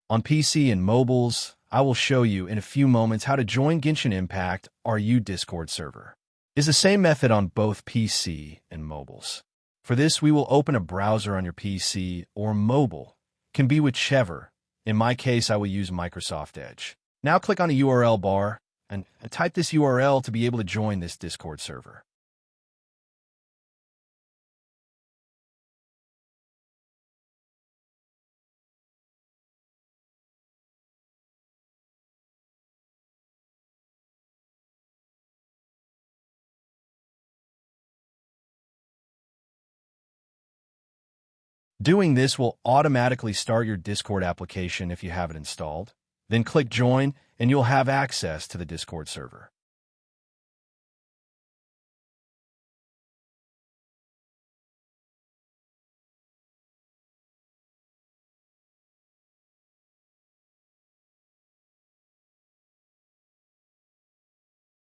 On PC and mobiles, I will show you in a few moments how to join Genshin Impact RU Discord server. It's the same method on both PC and mobiles. For this, we will open a browser on your PC or mobile. Can be whichever. In my case, I will use Microsoft Edge. Now click on the URL bar and type this URL to be able to join this Discord server. Doing this will automatically start your Discord application if you have it installed. Then click Join, and you'll have access to the Discord server.